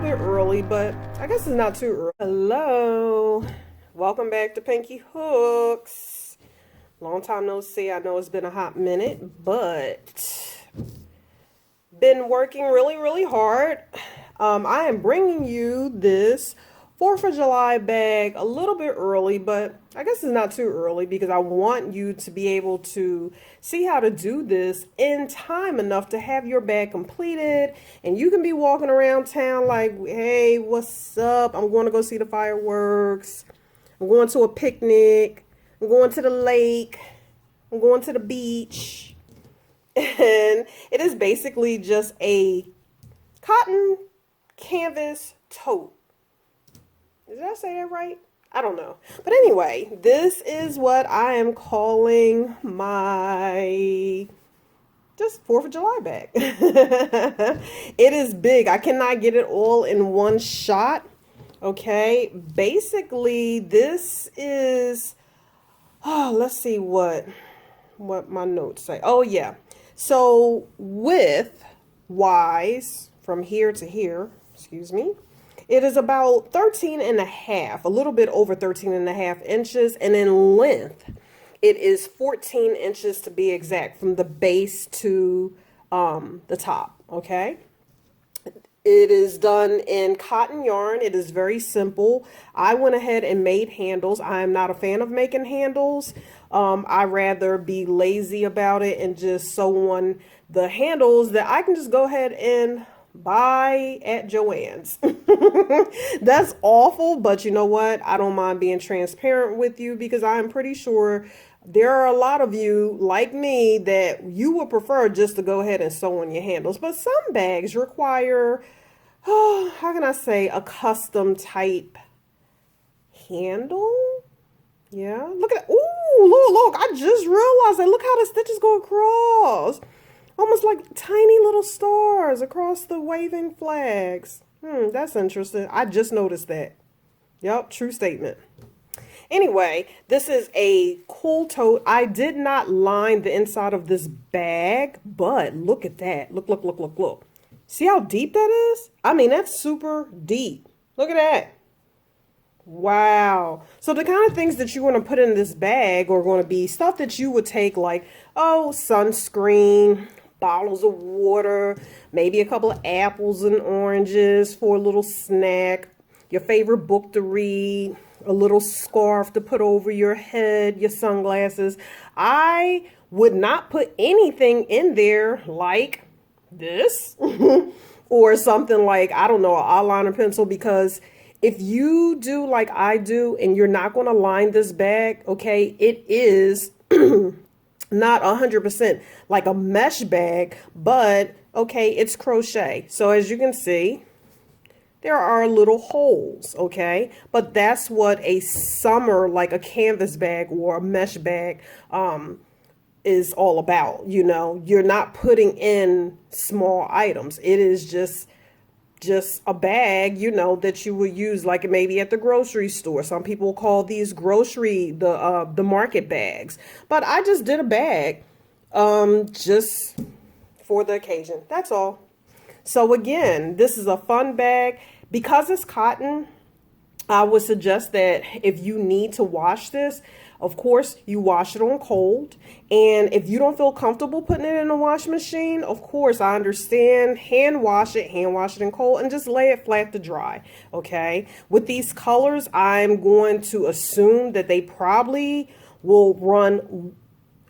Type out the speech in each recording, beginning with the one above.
bit early, but I guess it's not too early. Hello. Welcome back to Pinky Hooks. Long time no see. I know it's been a hot minute, but been working really hard. I am bringing you this 4th of July bag a little bit early, but I guess it's not too early because I want you to be able to see how to do this in time enough to have your bag completed, and you can be walking around town like, hey, what's up? I'm going to go see the fireworks. I'm going to a picnic. I'm going to the lake. I'm going to the beach. And it is basically just a cotton canvas tote. Did I say that right? I don't know. But anyway, this is what I am calling my just 4th of July bag. It is big. I cannot get it all in one shot. Okay. Basically, this is, let's see what my notes say. Oh, yeah. So width wise from here to here, excuse me, it is about 13 and a half, a little bit over 13 and a half inches. And in length, it is 14 inches to be exact from the base to the top. Okay. It is done in cotton yarn. It is very simple. I went ahead and made handles. I am not a fan of making handles. I rather be lazy about it and just sew on the handles that I can just go ahead and buy at Joann's. That's awful, but you know what? I don't mind being transparent with you because I'm pretty sure there are a lot of you like me that you would prefer just to go ahead and sew on your handles. But some bags require, how can I say, a custom type handle. Yeah, look at that. Ooh, look, I just realized that. Look how the stitches go across. Almost like tiny little stars across the waving flags. That's interesting. I just noticed that. Yep, true statement. Anyway, this is a cool tote. I did not line the inside of this bag, but look at that. Look. See how deep that is? I mean, that's super deep. Look at that. Wow. So the kind of things that you want to put in this bag are going to be stuff that you would take like, sunscreen, bottles of water, maybe a couple of apples and oranges for a little snack, your favorite book to read, a little scarf to put over your head, your sunglasses. I would not put anything in there like this or something like, I don't know, an eyeliner pencil, because if you do like I do and you're not going to line this bag, okay, it is not 100% like a mesh bag, but okay, it's crochet. So as you can see, there are little holes, okay? But that's what a summer, like a canvas bag or a mesh bag, is all about. You know, you're not putting in small items. It is just a bag, you know, that you would use like maybe at the grocery store. Some people call these the market bags, but I just did a bag just for the occasion. That's all. So again, this is a fun bag. Because it's cotton, I would suggest that if you need to wash this, of course, you wash it on cold. And if you don't feel comfortable putting it in a wash machine, of course, I understand. Hand wash it in cold and just lay it flat to dry. Okay. With these colors, I'm going to assume that they probably will run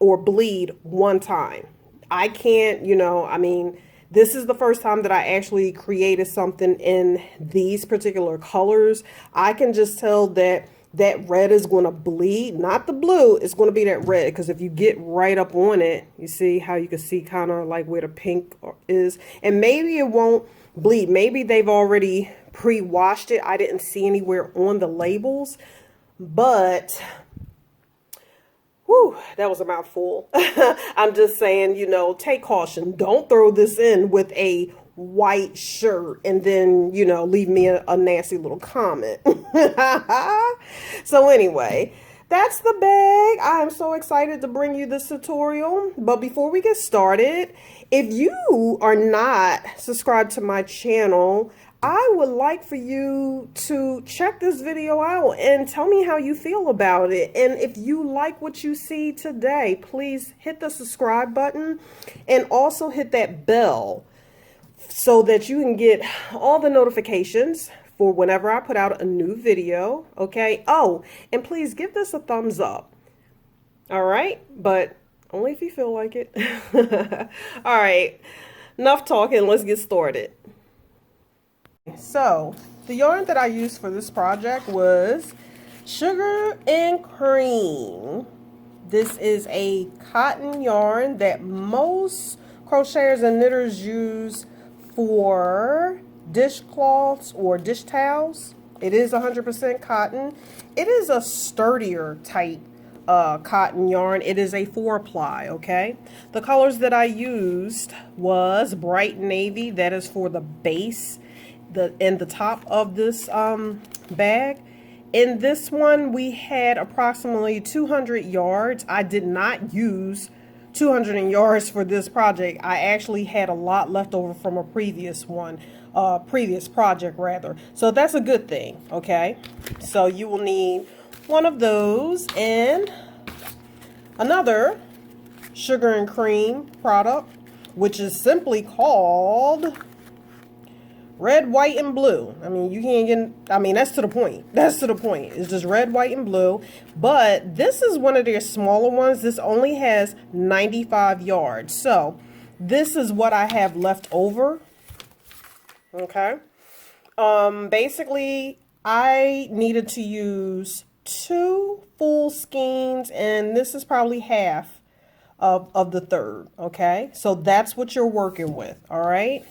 or bleed one time. I can't, this is the first time that I actually created something in these particular colors. I can just tell that red is going to bleed, not the blue. It's going to be that red, because if you get right up on it, you see how you can see kind of like where the pink is, and maybe it won't bleed. Maybe they've already pre-washed it. I didn't see anywhere on the labels, but whew, that was a mouthful. I'm just saying, take caution. Don't throw this in with a white shirt and then, leave me a nasty little comment. So anyway, that's the bag. I am so excited to bring you this tutorial. But before we get started, if you are not subscribed to my channel, I would like for you to check this video out and tell me how you feel about it. And if you like what you see today, please hit the subscribe button and also hit that bell so that you can get all the notifications for whenever I put out a new video. Okay. Oh, and please give this a thumbs up. All right. But only if you feel like it. All right. Enough talking. Let's get started. So the yarn that I used for this project was Sugar and Cream. This is a cotton yarn that most crocheters and knitters use for dishcloths or dish towels. It is 100% cotton. It is a sturdier type cotton yarn. It is a 4-ply, okay? The colors that I used was bright navy. That is for the base and the top of this bag. In this one, we had approximately 200 yards. I did not use 200 yards for this project. I actually had a lot left over from a previous project rather. So that's a good thing, okay? So you will need one of those and another Sugar and Cream product, which is simply called red, white, and blue. I mean, you can't get, I mean, that's to the point. That's to the point. It's just red, white, and blue. But this is one of their smaller ones. This only has 95 yards. So this is what I have left over. Okay. Basically, I needed to use 2 full skeins, and this is probably half of the third. Okay. So that's what you're working with. All right.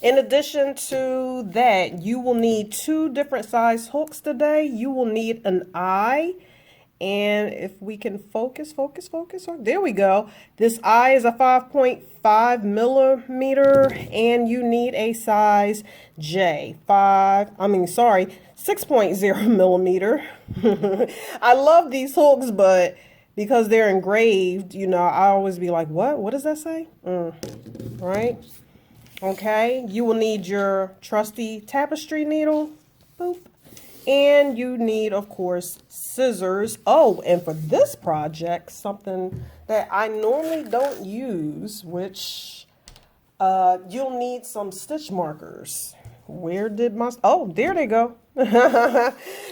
In addition to that, you will need 2 different size hooks today. You will need an eye, and if we can focus, there we go. This eye is a 5.5 millimeter, and you need a size J. 6.0 millimeter. I love these hooks, but because they're engraved, you know, I always be like, what does that say? Right? Okay, you will need your trusty tapestry needle, boop, and you need, of course, scissors. Oh, and for this project, something that I normally don't use, which you'll need some stitch markers. Where did my, oh, there they go.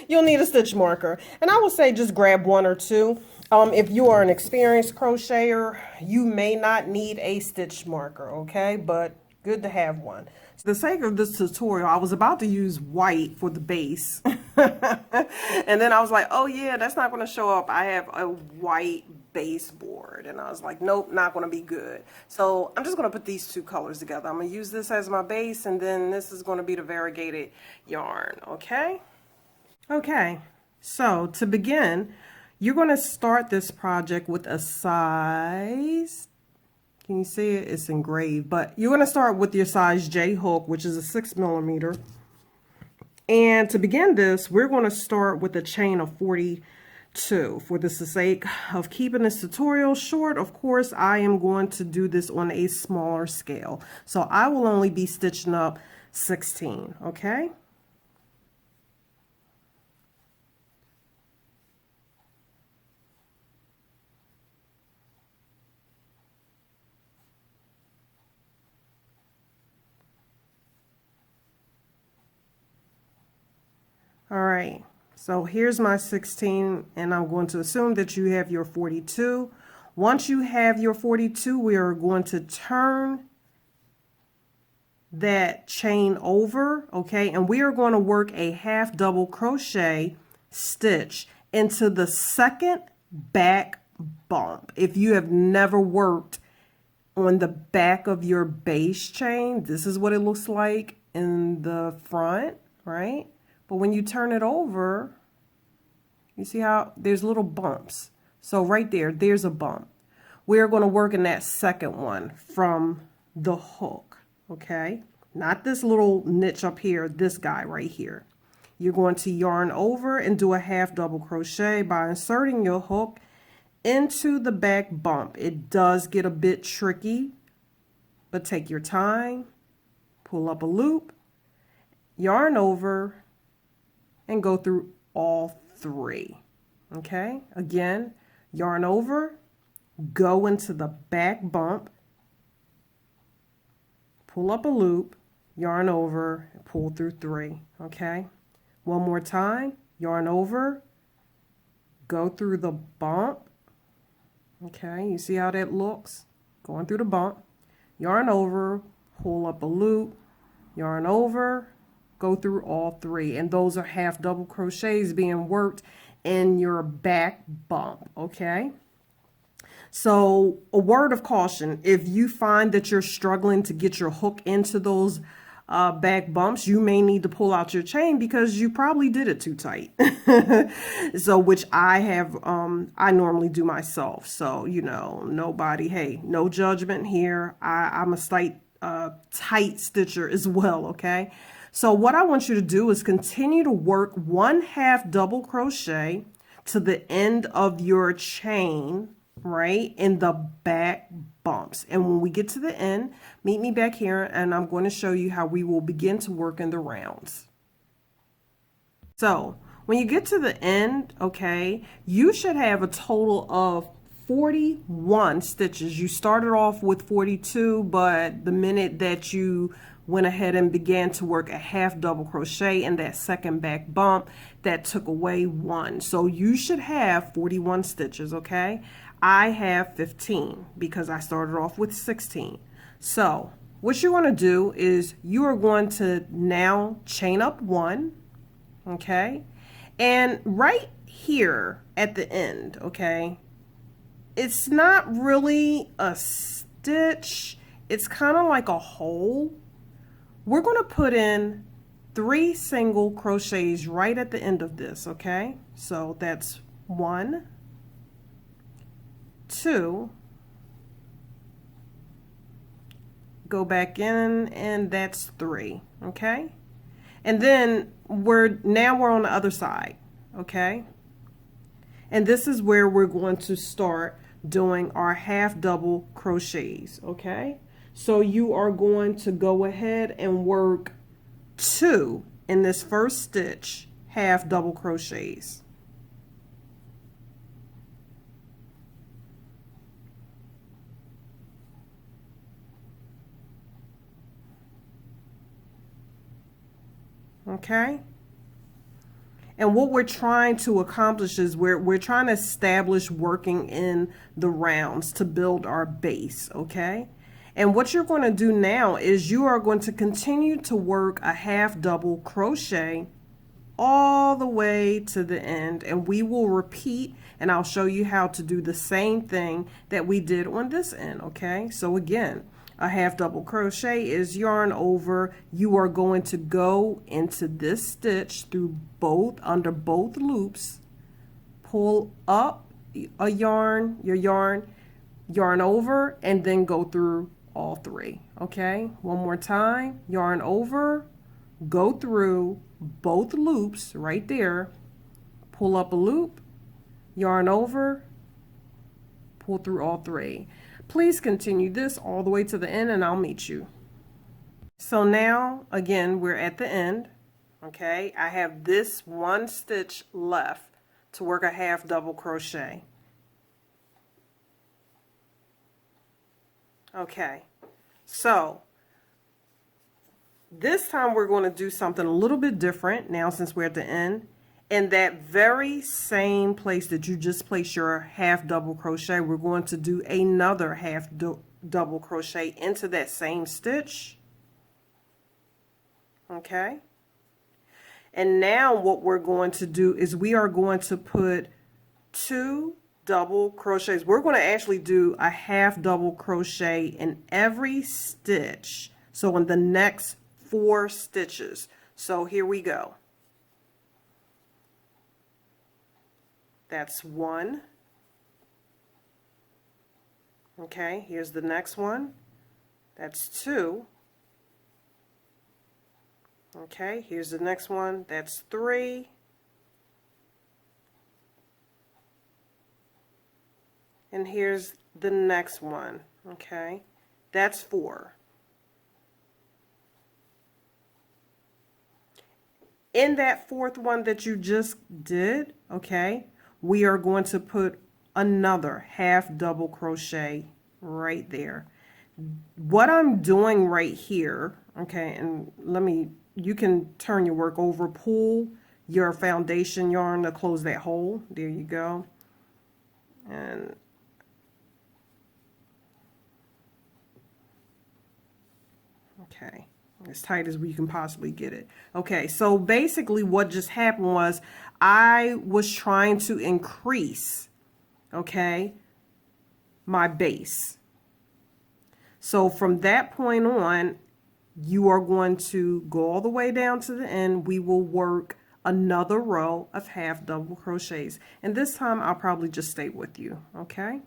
You'll need a stitch marker, and I would say just grab 1 or 2. If you are an experienced crocheter, you may not need a stitch marker, okay, but good to have one. For the sake of this tutorial, I was about to use white for the base. And then I was like, oh yeah, that's not going to show up. I have a white baseboard. And I was like, nope, not going to be good. So I'm just going to put these 2 colors together. I'm going to use this as my base, and then this is going to be the variegated yarn, okay? Okay, so to begin, you're going to start this project with a size, can you see it? It's engraved, but you're going to start with your size J hook, which is a 6 millimeter. And to begin this, we're going to start with a chain of 42. For the sake of keeping this tutorial short, of course, I am going to do this on a smaller scale. So I will only be stitching up 16, okay? All right, so here's my 16, and I'm going to assume that you have your 42. Once you have your 42, we are going to turn that chain over, okay, and we are going to work a half double crochet stitch into the second back bump. If you have never worked on the back of your base chain, this is what it looks like in the front, right? But when you turn it over, you see how there's little bumps. So right there, there's a bump. We're going to work in that second one from the hook, okay? Not this little niche up here, this guy right here. You're going to yarn over and do a half double crochet by inserting your hook into the back bump. It does get a bit tricky, but take your time, pull up a loop, yarn over, and go through all 3. Okay, again, yarn over, go into the back bump, pull up a loop, yarn over, and pull through 3. Okay, one more time, yarn over, go through the bump. Okay, you see how that looks? Going through the bump, yarn over, pull up a loop, yarn over, go through all 3. And those are half double crochets being worked in your back bump. Okay, so a word of caution: if you find that you're struggling to get your hook into those back bumps, you may need to pull out your chain because you probably did it too tight. So, which I have, I normally do myself. So, you know, nobody, hey, no judgment here. I'm a tight stitcher as well. Okay. So what I want you to do is continue to work 1/2 double crochet to the end of your chain, right, in the back bumps. And when we get to the end, meet me back here and I'm going to show you how we will begin to work in the rounds. So when you get to the end, okay, you should have a total of 41 stitches. You started off with 42, but the minute that you went ahead and began to work a half double crochet in that second back bump, that took away 1. So you should have 41 stitches, okay? I have 15 because I started off with 16. So what you're going to do is you are going to now chain up 1, okay? And right here at the end, okay, it's not really a stitch. It's kind of like a hole. We're going to put in 3 single crochets right at the end of this, okay? So that's 1, 2, go back in, and that's 3, okay? And then we're on the other side, okay? And this is where we're going to start doing our half double crochets, okay? So you are going to go ahead and work 2 in this first stitch, half double crochets. Okay? And what we're trying to accomplish is we're trying to establish working in the rounds to build our base, okay? And what you're going to do now is you are going to continue to work a half double crochet all the way to the end, and we will repeat, and I'll show you how to do the same thing that we did on this end, okay? So again, a half double crochet is yarn over. You are going to go into this stitch through under both loops, pull up a yarn, yarn over, and then go through all 3. Okay, one more time, yarn over, go through both loops right there, pull up a loop, yarn over, pull through all 3. Please continue this all the way to the end and I'll meet you. So now again we're at the end, okay? I have this 1 stitch left to work a half double crochet. Okay, so this time we're going to do something a little bit different now since we're at the end. In that very same place that you just placed your half double crochet, we're going to do another half double crochet into that same stitch. Okay. And now what we're going to do is we are going to put 2 double crochets. We're going to actually do a half double crochet in every stitch. So in the next 4 stitches. So here we go. That's 1. Okay, here's the next one. That's 2. Okay, here's the next one. That's 3. And here's the next one. Okay, that's 4. in that fourth one that you just did, okay, we are going to put another half double crochet right there. What I'm doing right here, okay, and you can turn your work over, pull your foundation yarn to close that hole. There you go. And okay, as tight as we can possibly get it. Okay, so basically what just happened was I was trying to increase, okay, my base. So from that point on, you are going to go all the way down to the end. We will work another row of half double crochets. And this time I'll probably just stay with you, okay?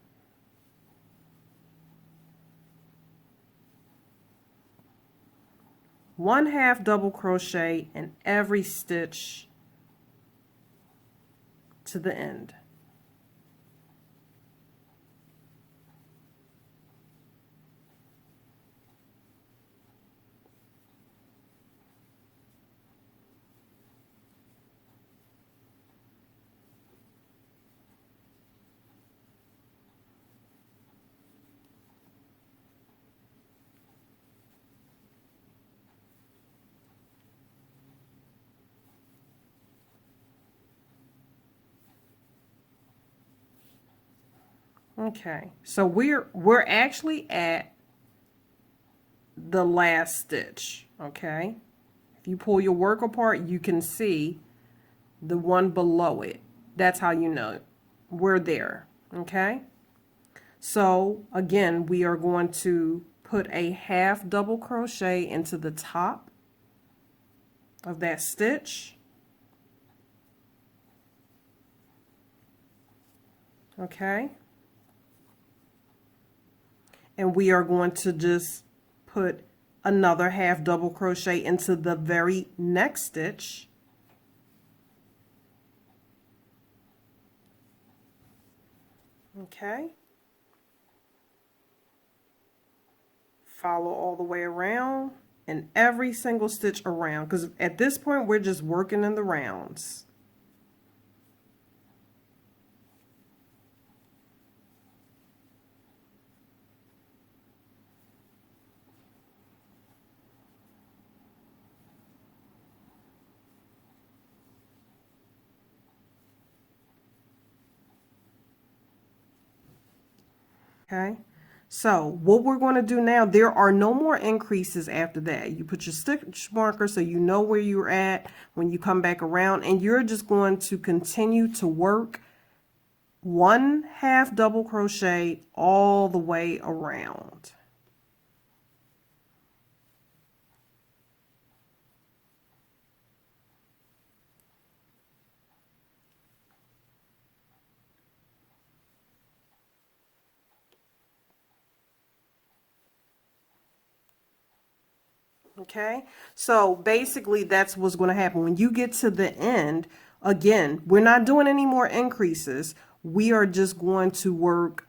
One half double crochet in every stitch to the end. Okay, so we're actually at the last stitch, okay? If you pull your work apart, you can see the one below it. That's how you know we're there, okay? So again, we are going to put a half double crochet into the top of that stitch. Okay? And we are going to just put another half double crochet into the very next stitch. Okay. Follow all the way around and every single stitch around, because at this point we're just working in the rounds. Okay, so what we're going to do now, there are no more increases after that. You put your stitch marker so you know where you're at when you come back around, and you're just going to continue to work one half double crochet all the way around. Okay, so basically that's what's going to happen when you get to the end. Again, we're not doing any more increases. We are just going to work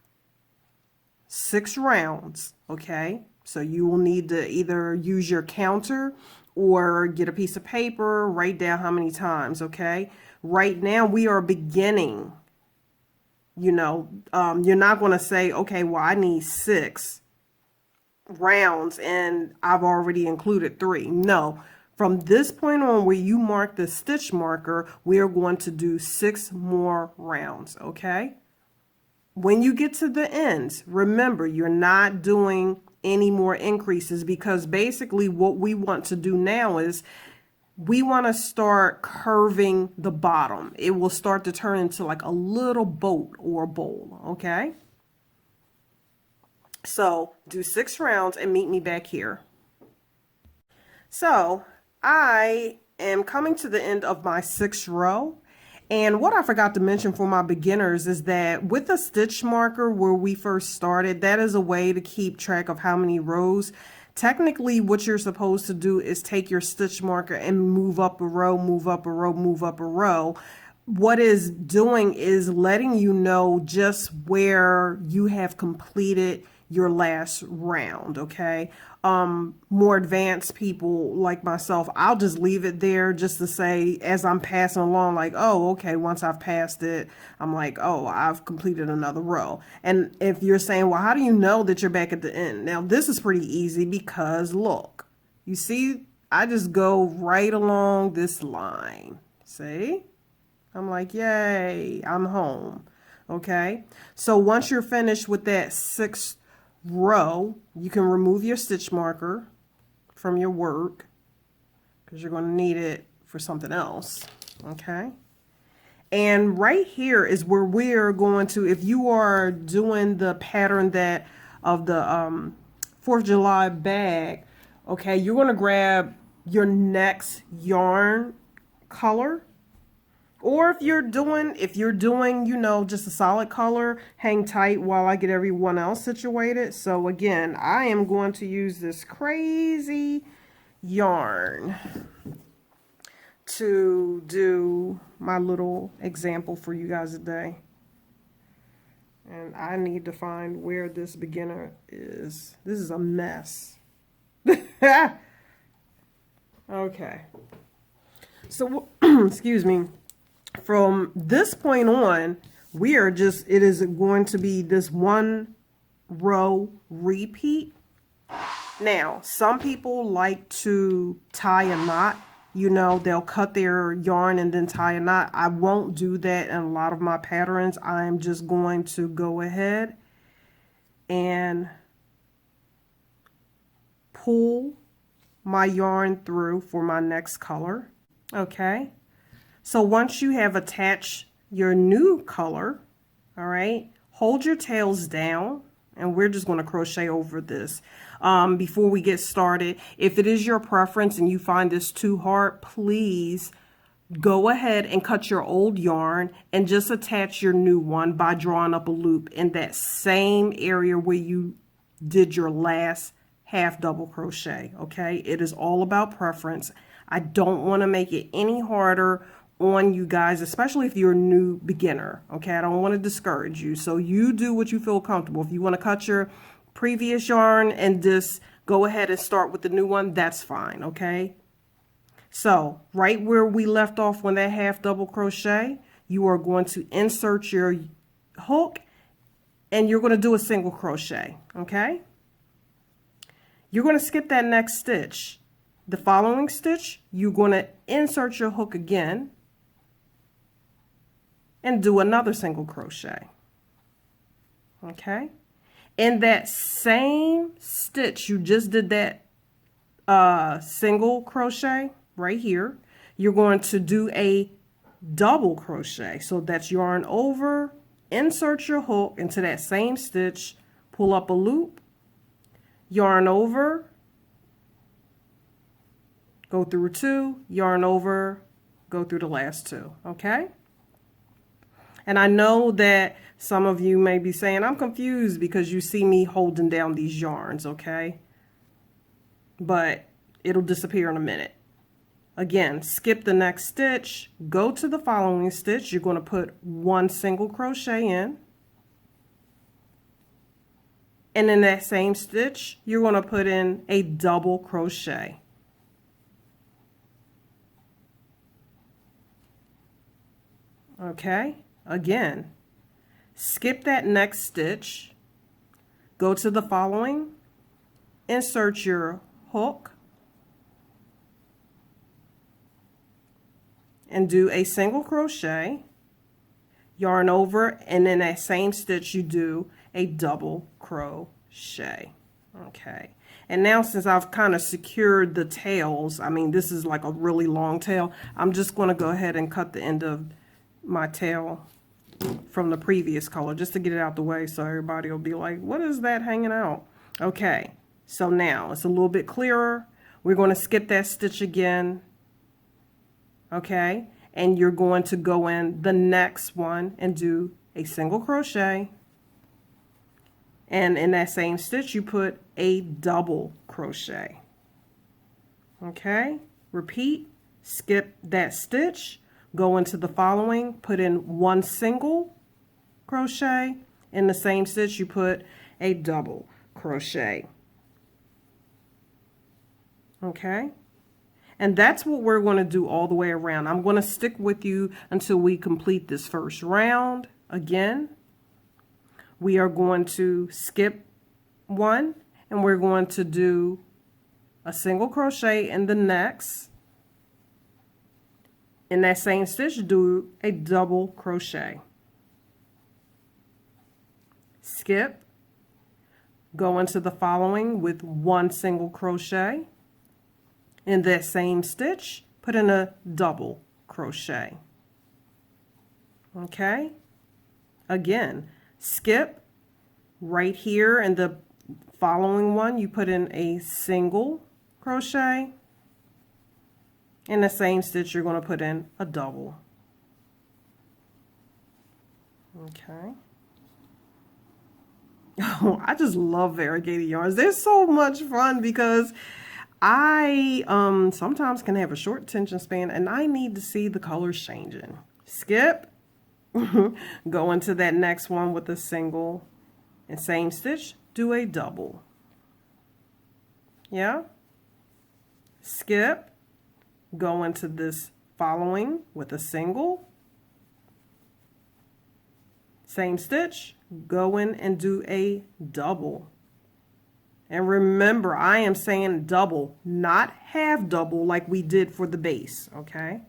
6 rounds. Okay, so you will need to either use your counter or get a piece of paper, write down how many times. Okay, right now we are beginning. You know, you're not going to say, okay, well, I need 6 rounds and I've already included 3. No, from this point on where you mark the stitch marker, we are going to do 6 more rounds. Okay, when you get to the ends, remember you're not doing any more increases, because basically what we want to do now is we want to start curving the bottom. It will start to turn into like a little boat or bowl. Okay, so do 6 rounds and meet me back here. So I am coming to the end of my 6th row. And what I forgot to mention for my beginners is that with a stitch marker where we first started, that is a way to keep track of how many rows. Technically, what you're supposed to do is take your stitch marker and move up a row, move up a row, move up a row. What is doing is letting you know just where you have completed your last round, okay? More advanced people like myself, I'll just leave it there just to say, as I'm passing along, like, oh, okay, once I've passed it, I'm like, oh, I've completed another row. And if you're saying, well, how do you know that you're back at the end? Now, this is pretty easy because look, you see, I just go right along this line. See? I'm like, yay, I'm home. Okay, so once you're finished with that 6th row, you can remove your stitch marker from your work because you're going to need it for something else. Okay, and right here is where we're going to, if you are doing the pattern that of the 4th of July bag, okay, you're going to grab your next yarn color. Or if you're doing, you know, just a solid color, hang tight while I get everyone else situated. So again, I am going to use this crazy yarn to do my little example for you guys today. And I need to find where this beginner is. This is a mess. Okay. So, excuse me. From this point on, we are just, it is going to be this 1 row repeat. Now, some people like to tie a knot. You know, they'll cut their yarn and then tie a knot. I won't do that in a lot of my patterns. I'm just going to go ahead and pull my yarn through for my next color. Okay. So once you have attached your new color, all right, hold your tails down, and we're just going to crochet over this. Before we get started, if it is your preference and you find this too hard, please go ahead and cut your old yarn and just attach your new one by drawing up a loop in that same area where you did your last half double crochet. Okay, it is all about preference. I don't want to make it any harder on you guys, especially if you're a new beginner. Okay, I don't want to discourage you, so you do what you feel comfortable. If you want to cut your previous yarn and just go ahead and start with the new one, that's fine. Okay, so right where we left off on that half double crochet, you are going to insert your hook and you're going to do a single crochet. Okay, you're going to skip that next stitch. The following stitch, you're going to insert your hook again and do another single crochet. Okay, in that same stitch you just did that single crochet right here, you're going to do a double crochet. So that's yarn over, insert your hook into that same stitch, pull up a loop, yarn over, go through 2, yarn over, go through the last 2. Okay, and I know that some of you may be saying, I'm confused because you see me holding down these yarns, okay? But it'll disappear in a minute. Again, skip the next stitch, go to the following stitch. You're going to put 1 single crochet in. And in that same stitch, you're going to put in a double crochet. Okay? Again, skip that next stitch, go to the following, insert your hook, and do a single crochet, yarn over, and in that same stitch you do a double crochet. Okay, and now since I've kind of secured the tails, I mean this is like a really long tail, I'm just going to go ahead and cut the end of my tail from the previous color just to get it out the way so everybody will be like, what is that hanging out? Okay, so now it's a little bit clearer. We're going to skip that stitch again. Okay, and you're going to go in the next one and do a single crochet, and in that same stitch you put a double crochet. Okay, repeat, skip that stitch, go into the following, put in 1 single crochet, in the same stitch you put a double. crochet. Okay, and that's what we're going to do all the way around. I'm going to stick with you until we complete this first round. Again, we are going to skip one, and we're going to do a single crochet in the next. In that same stitch, do a double crochet. Skip, go into the following with one single crochet. In that same stitch, put in a double crochet. Okay, again, skip right here in the following one, you put in a single crochet. In the same stitch, you're going to put in a double. Okay. Oh, I just love variegated yarns. They're so much fun because I sometimes can have a short attention span and I need to see the colors changing. Skip, go into that next one with a single, and same stitch, do a double. Yeah. Skip, go into this following with a single, same stitch, go in and do a double. And remember, I am saying double, not half double like we did for the base, okay?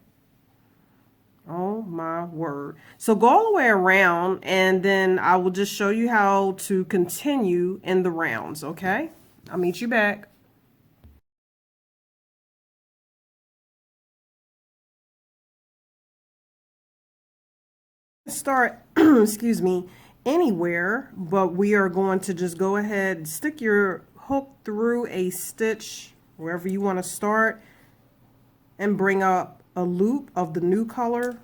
Oh my word. So go all the way around, and then I will just show you how to continue in the rounds, okay? I'll meet you back. Start, excuse me, anywhere, but we are going to just go ahead and stick your hook through a stitch wherever you want to start and bring up a loop of the new color,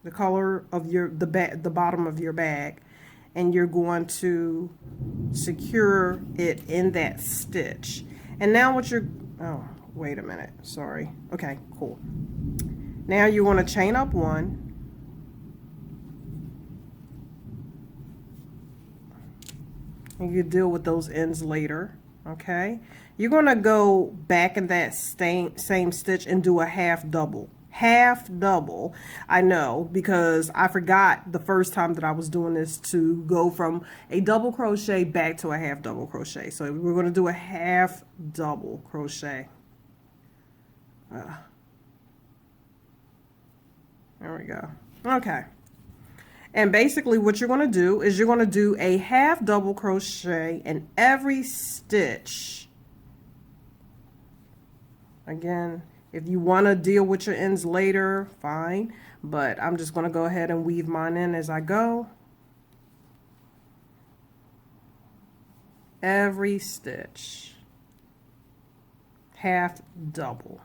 the color of the bottom of your bag, and you're going to secure it in that stitch. And now what you're, oh wait a minute, sorry, okay, cool. Now you want to chain up one, and you deal with those ends later. Okay, you're going to go back in that same stitch and do a half double. I know, because I forgot the first time that I was doing this to go from a double crochet back to a half double crochet. So we're going to do a half double crochet. There we go. Okay. And basically what you're going to do is you're going to do a half double crochet in every stitch. Again, if you want to deal with your ends later, fine, but I'm just going to go ahead and weave mine in as I go. Every stitch, half double.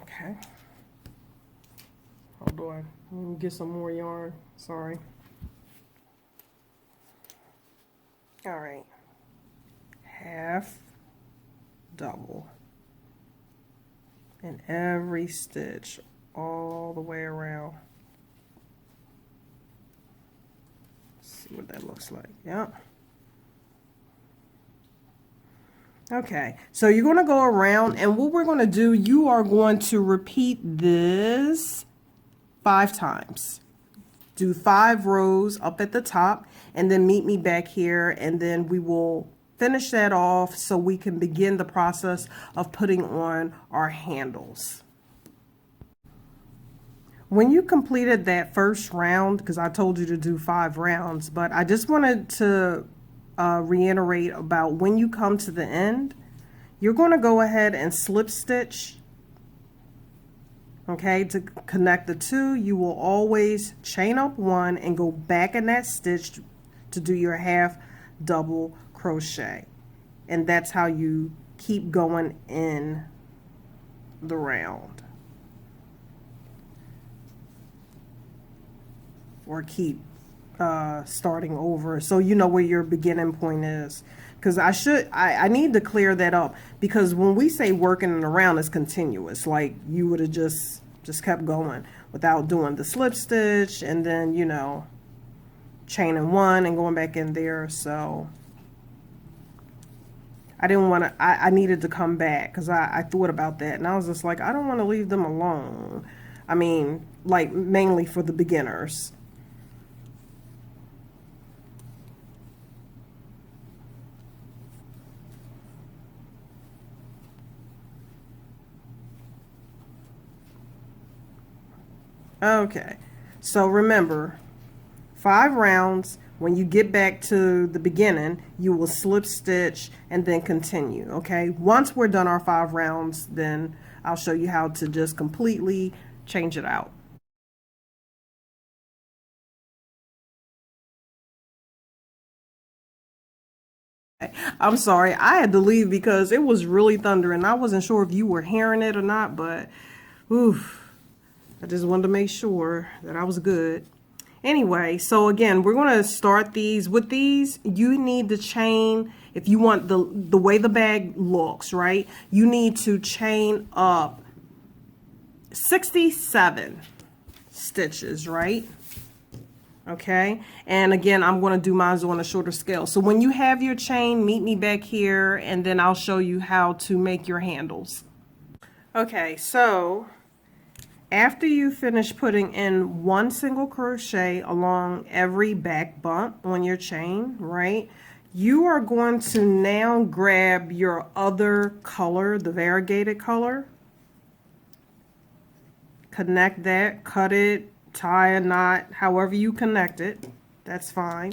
Okay. Hold on. Let me get some more yarn. Sorry. All right. Half double in every stitch all the way around. Let's see what that looks like. Yep. Okay, so you're going to go around, and what we're going to do, you are going to repeat this 5 times. Do 5 rows up at the top, and then meet me back here, and then we will finish that off so we can begin the process of putting on our handles. When you completed that first round, because I told you to do 5 rounds, but I just wanted to reiterate about when you come to the end, you're going to go ahead and slip stitch Okay, to connect the two, you will always chain up one and go back in that stitch to do your half double crochet. And that's how you keep going in the round. Or keep starting over, so you know where your beginning point is. Because I need to clear that up, because when we say working around, it's continuous. Like you would have just kept going without doing the slip stitch and then, you know, chaining one and going back in there. So I didn't want to, I needed to come back, because I thought about that and I was just like, I don't want to leave them alone. I mean, like mainly for the beginners. Okay, so remember, 5 rounds. When you get back to the beginning, you will slip stitch and then continue. Okay, once we're done our 5 rounds, then I'll show you how to just completely change it out. I'm sorry, I had to leave because it was really thundering. I wasn't sure if you were hearing it or not, but oof. I just wanted to make sure that I was good. Anyway, so again, we're going to start these. With these, you need to chain, if you want the way the bag looks, right? You need to chain up 67 stitches, right? Okay, and again, I'm going to do mine on a shorter scale. So when you have your chain, meet me back here, and then I'll show you how to make your handles. Okay, so after you finish putting in 1 single crochet along every back bump on your chain, right, you are going to now grab your other color, the variegated color, connect that, cut it, tie a knot, however you connect it, that's fine.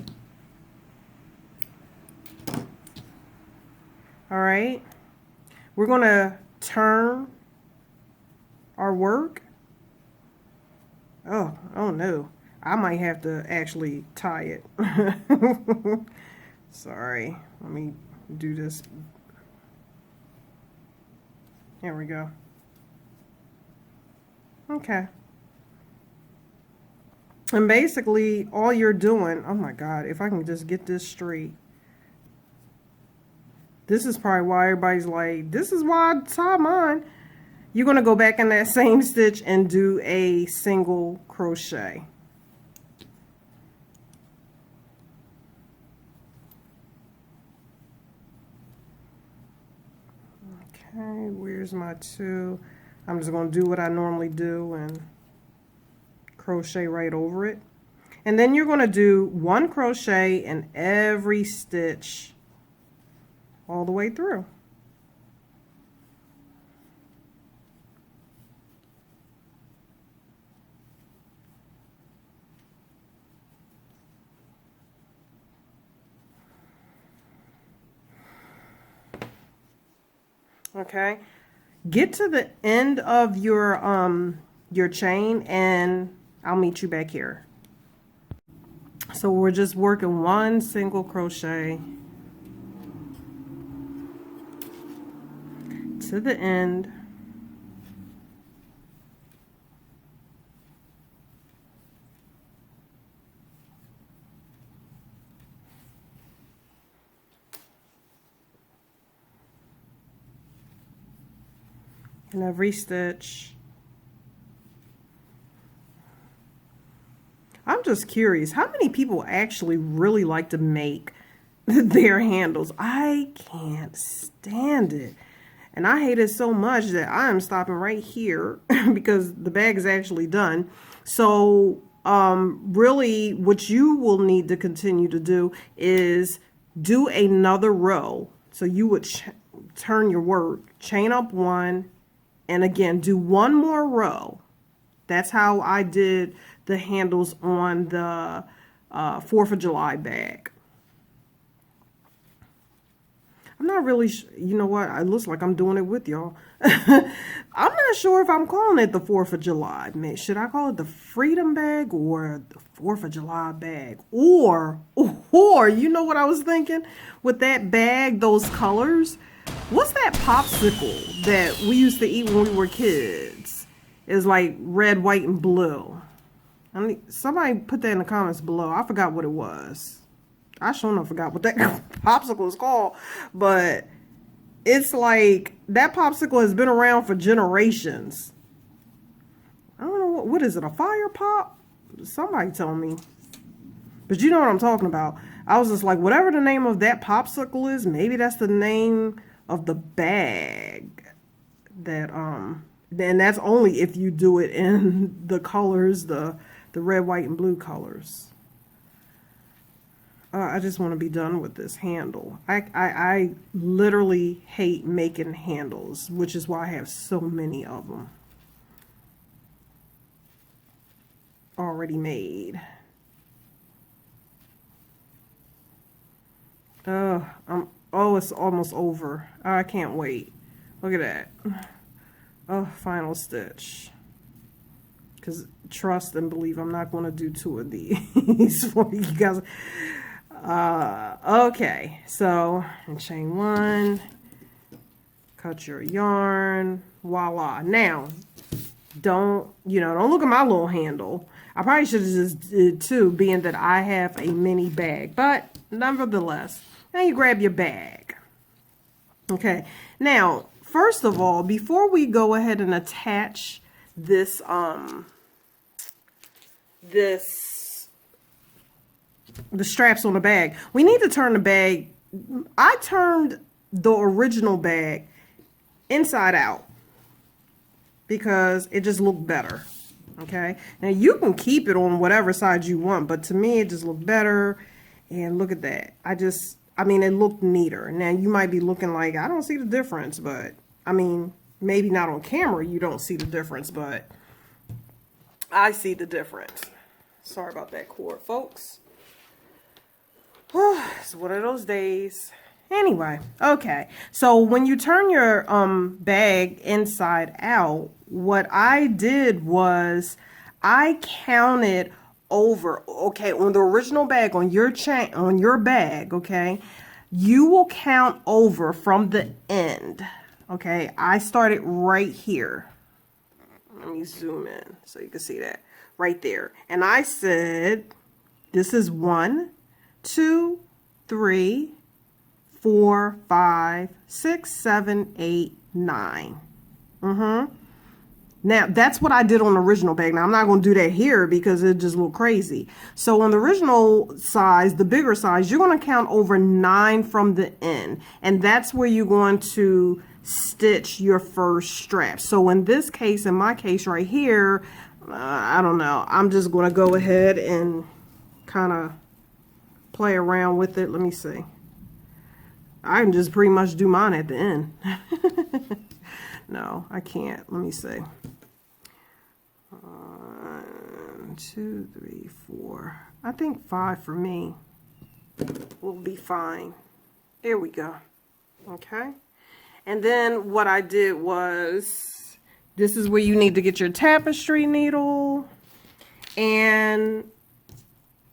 All right, we're going to turn our work. Oh no, I might have to actually tie it. Sorry, let me do this. There we go. Okay. And basically all you're doing, oh my God, if I can just get this straight. This is probably why everybody's like, this is why I tie mine. You're going to go back in that same stitch and do a single crochet. Okay, where's my 2? I'm just going to do what I normally do and crochet right over it. And then you're going to do 1 crochet in every stitch all the way through. Okay, get to the end of your chain and I'll meet you back here. So we're just working 1 single crochet to the end. In every stitch. I'm just curious, how many people actually really like to make their handles? I can't stand it. And I hate it so much that I am stopping right here because the bag is actually done. So really what you will need to continue to do is do another row. So you would turn your work, chain up 1, and again, do 1 more row. That's how I did the handles on the 4th of July bag. I'm not really, you know what? It looks like I'm doing it with y'all. I'm not sure if I'm calling it the 4th of July. Man, should I call it the Freedom Bag or the 4th of July bag? Or, you know what I was thinking? With that bag, those colors, what's that popsicle that we used to eat when we were kids? It's like red, white, and blue. I mean, somebody put that in the comments below. I forgot what it was. I sure enough forgot what that popsicle is called, but it's like that popsicle has been around for generations. I don't know what is it, a fire pop? Somebody tell me. But you know what I'm talking about. I was just like, whatever the name of that popsicle is, maybe that's the name of the bag. That then that's only if you do it in the colors, the red, white, and blue colors. I just want to be done with this handle. I literally hate making handles, which is why I have so many of them already made. Oh, it's almost over. I can't wait. Look at that. Oh, final stitch. Because trust and believe I'm not going to do 2 of these for you guys. Okay, so and chain 1, cut your yarn, voila. Now, don't look at my little handle. I probably should have just did 2, being that I have a mini bag, but nevertheless, now you grab your bag. Okay, now, first of all, before we go ahead and attach this, the straps on the bag, we need to turn the bag. I turned the original bag inside out because it just looked better. Okay, now you can keep it on whatever side you want, but to me it just looked better. And look at that. I mean, it looked neater. Now you might be looking like, I don't see the difference, but I mean, maybe not on camera you don't see the difference, but I see the difference. Sorry about that cord, folks. It's one of those days. Anyway, okay. So when you turn your bag inside out, what I did was I counted over. Okay, on the original bag, on your chain, on your bag, okay, you will count over from the end. Okay, I started right here. Let me zoom in so you can see that right there. And I said, this is 1, 2, 3, 4, 5, 6, 7, 8, 9. Now, that's what I did on the original bag. Now, I'm not going to do that here because it just looked crazy. So, on the original size, the bigger size, you're going to count over 9 from the end. And that's where you're going to stitch your first strap. So, in this case, in my case right here, I don't know. I'm just going to go ahead and kind of play around with it. Let me see. I can just pretty much do mine at the end. No, I can't. Let me see. 1, 2, 3, 4. I think 5 for me will be fine. There we go. Okay. And then what I did was, this is where you need to get your tapestry needle. And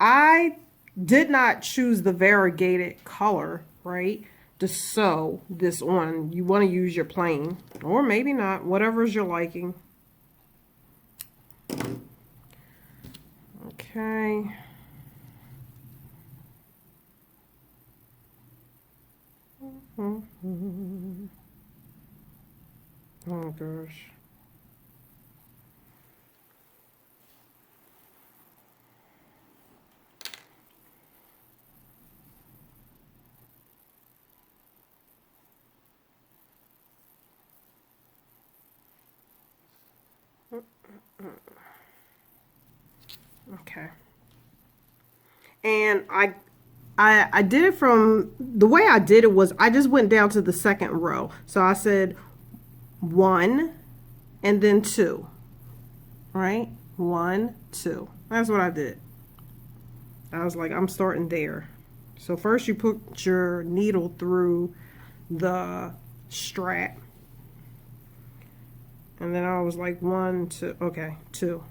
I did not choose the variegated color, right, to sew this on. You want to use your plain, or maybe not, whatever is your liking. Okay. Oh gosh. Okay. And I did it from, the way I did it was I just went down to the second row. So I said 1 and then 2. Right? 1, 2. That's what I did. I was like, I'm starting there. So first you put your needle through the strap. And then I was like 1, 2, okay, 2.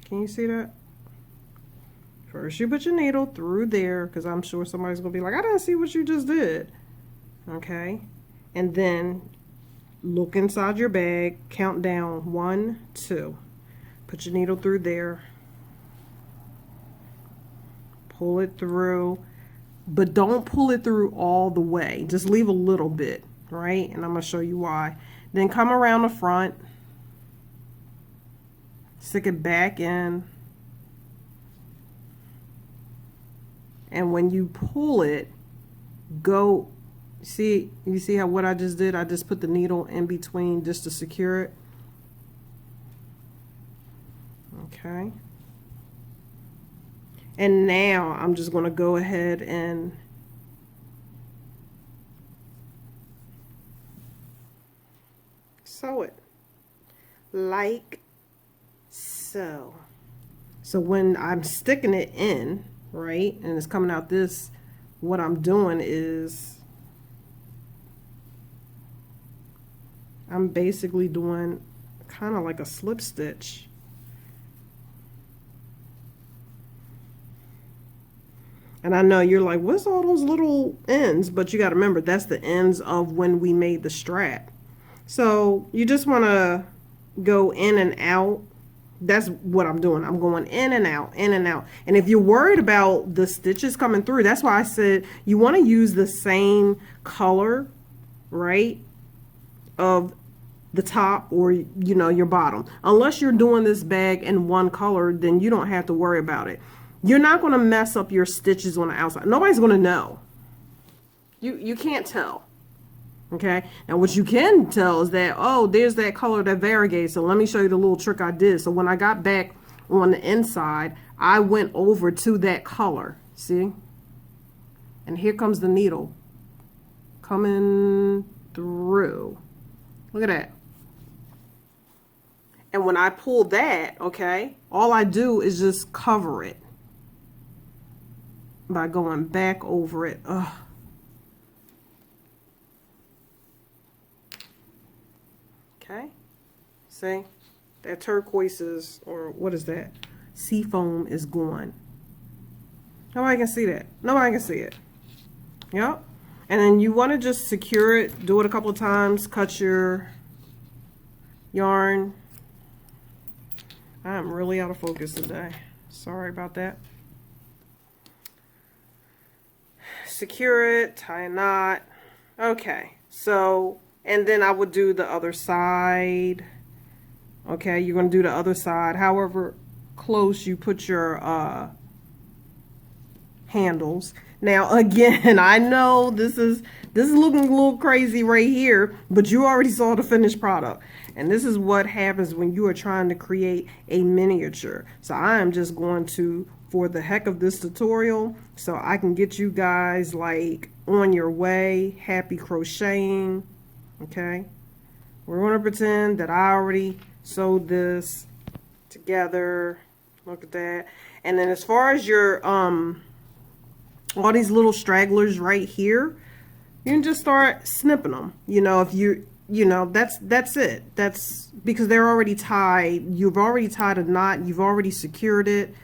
Can you see that? First you put your needle through there, because I'm sure somebody's gonna be like, I didn't see what you just did. Okay, and then look inside your bag, count down 1, 2. Put your needle through there, pull it through, but don't pull it through all the way. Just leave a little bit, right? And I'm gonna show you why. Then come around the front, stick it back in, and when you pull it, go, see, you see how what I just did? I just put the needle in between just to secure it. Okay. And now I'm just going to go ahead and sew it like so. So when I'm sticking it in, right, and it's coming out this, what I'm doing is I'm basically doing kind of like a slip stitch. And I know you're like, what's all those little ends? But you got to remember, that's the ends of when we made the strap. So you just want to go in and out. That's what I'm doing. I'm going in and out, in and out. And if you're worried about the stitches coming through, that's why I said you want to use the same color, right, of the top or, you know, your bottom. Unless you're doing this bag in one color, then you don't have to worry about it. You're not going to mess up your stitches on the outside. Nobody's going to know. You can't tell. Okay. Now what you can tell is that, oh, there's that color that variegates. So let me show you the little trick I did. So when I got back on the inside, I went over to that color. See? And here comes the needle coming through. Look at that. And when I pull that, okay, all I do is just cover it by going back over it. Ugh. Okay, see, that turquoise is, or what is that? Sea foam is gone. Nobody can see that. Nobody can see it. Yep. And then you want to just secure it, do it a couple of times, cut your yarn. I'm really out of focus today. Sorry about that. Secure it, tie a knot. Okay, so, and then I would do the other side. Okay, you're going to do the other side. However close you put your handles. Now, again, I know this is looking a little crazy right here, but you already saw the finished product. And this is what happens when you are trying to create a miniature. So I am just going to, for the heck of this tutorial, so I can get you guys like on your way, happy crocheting. Okay, we're going to pretend that I already sewed this together. Look at that. And then as far as your all these little stragglers right here, you can just start snipping them. You know, if you know, that's it. That's because they're already tied. You've already tied a knot. You've already secured it.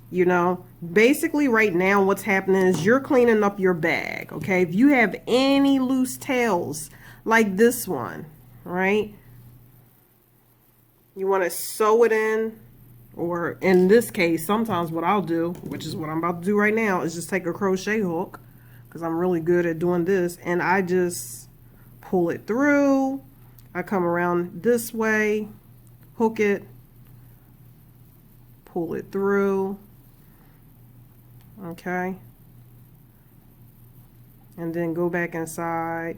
You know, basically right now what's happening is you're cleaning up your bag. Okay, if you have any loose tails like this one, right, you want to sew it in. Or in this case, sometimes what I'll do, which is what I'm about to do right now, is just take a crochet hook, because I'm really good at doing this, and I just pull it through. I come around this way, hook it, pull it through, okay, and then go back inside,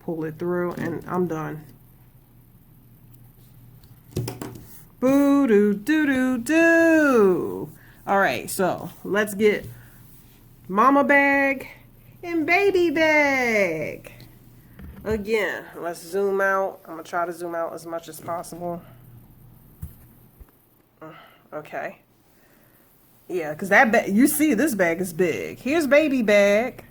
pull it through, and I'm done. Boo doo doo doo doo. All right, so let's get mama bag and baby bag. Again, let's zoom out. I'm gonna try to zoom out as much as possible. Okay. Yeah, because that bag, you see this bag is big. Here's baby bag.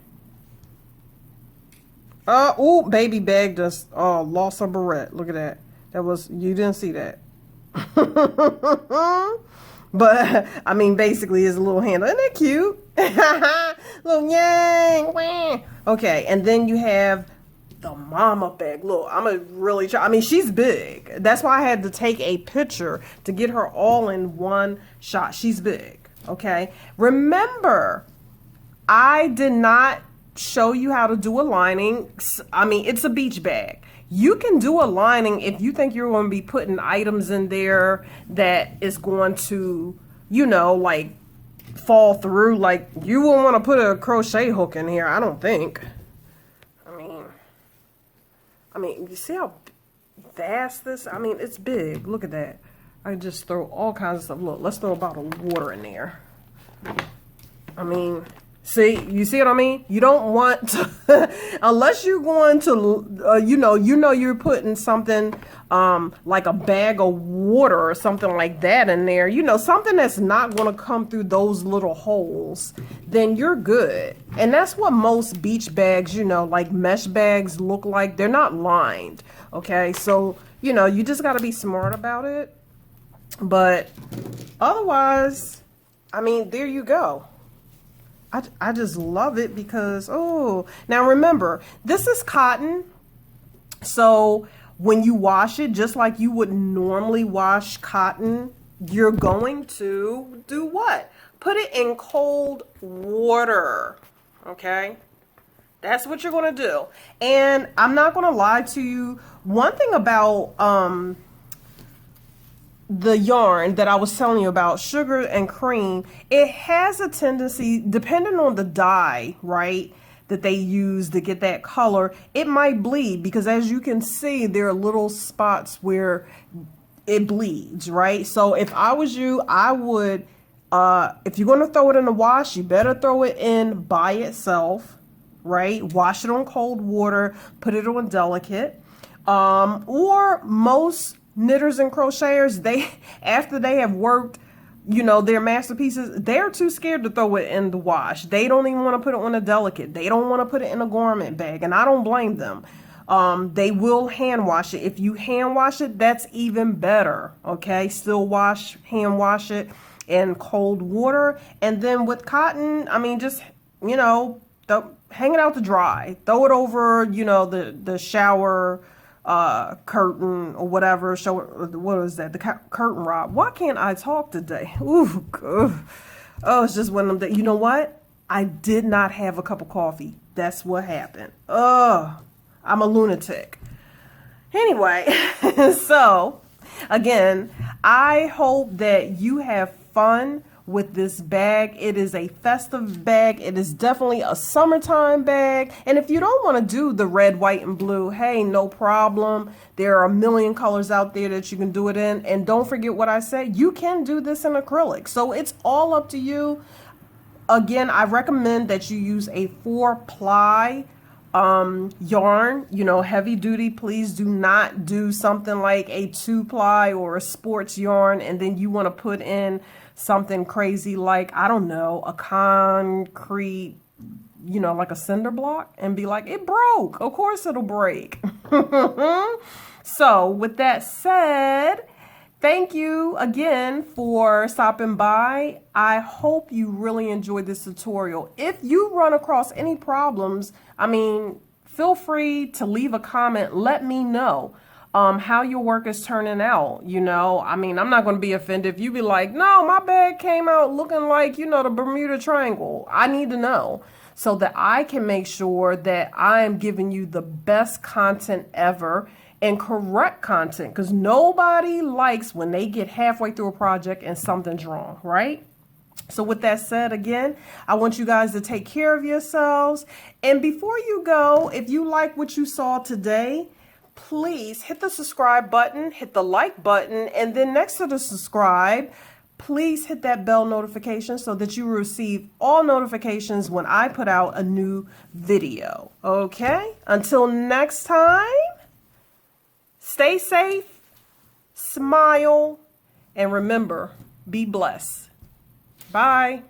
Oh, baby bag just lost a barrette. Look at that. That was, you didn't see that. But I mean, basically, it's a little handle. Isn't that cute? Little yang. Okay, and then you have the mama bag. Look, I'm gonna really try. I mean, she's big. That's why I had to take a picture to get her all in one shot. She's big. Okay. Remember, I did not show you how to do a lining. I mean, it's a beach bag. You can do a lining if you think you're going to be putting items in there that is going to, you know, like fall through. Like, you won't want to put a crochet hook in here, I don't think. I mean, you see how vast this? I mean, it's big. Look at that. I just throw all kinds of stuff. Look, let's throw a bottle of water in there. I mean, see, you see what I mean? You don't want to, unless you're going to, you know you're putting something like a bag of water or something like that in there, you know, something that's not going to come through those little holes, then you're good. And that's what most beach bags, you know, like mesh bags look like. They're not lined, okay? So, you know, you just got to be smart about it. But otherwise, I mean, there you go. I just love it because, oh, now remember, this is cotton. So when you wash it, just like you would normally wash cotton, you're going to do what? Put it in cold water, okay? That's what you're going to do. And I'm not going to lie to you. One thing about the yarn that I was telling you about, sugar and cream, it has a tendency, depending on the dye, right, that they use to get that color, it might bleed, because as you can see, there are little spots where it bleeds, right? So if I was you, I would, if you're going to throw it in the wash, you better throw it in by itself, right? Wash it on cold water, put it on delicate, or most knitters and crocheters, they, after they have worked, you know, their masterpieces, they're too scared to throw it in the wash. They don't even want to put it on a delicate. They don't want to put it in a garment bag, and I don't blame them. They will hand wash it. If you hand wash it, that's even better. Okay, still hand wash it in cold water. And then with cotton, I mean, just, you know, hang it out to dry. Throw it over, you know, the shower curtain or whatever. What is that? The curtain rod. Why can't I talk today? Ooh, oh, it's just one of them. You know what? I did not have a cup of coffee. That's what happened. I'm a lunatic. Anyway, so again, I hope that you have fun with this bag. It is a festive bag. It is definitely a summertime bag. And if you don't want to do the red, white, and blue, hey, no problem. There are a million colors out there that you can do it in. And don't forget what I said, you can do this in acrylic. So it's all up to you. Again, I recommend that you use a 4-ply yarn, you know, heavy duty. Please do not do something like a 2-ply or a sports yarn and then you want to put in something crazy like, I don't know, a concrete, you know, like a cinder block, and be like, it broke. Of course it'll break. So with that said, thank you again for stopping by. I hope you really enjoyed this tutorial. If you run across any problems, I mean, feel free to leave a comment. Let me know how your work is turning out. You know, I mean, I'm not going to be offended if you be like, no, my bag came out looking like, you know, the Bermuda Triangle. I need to know so that I can make sure that I am giving you the best content ever and correct content, because nobody likes when they get halfway through a project and something's wrong, right? So with that said, again, I want you guys to take care of yourselves. And before you go, if you like what you saw today, please hit the subscribe button, hit the like button, and then next to the subscribe, please hit that bell notification so that you receive all notifications when I put out a new video. Okay? Until next time, stay safe, smile, and remember, be blessed. Bye.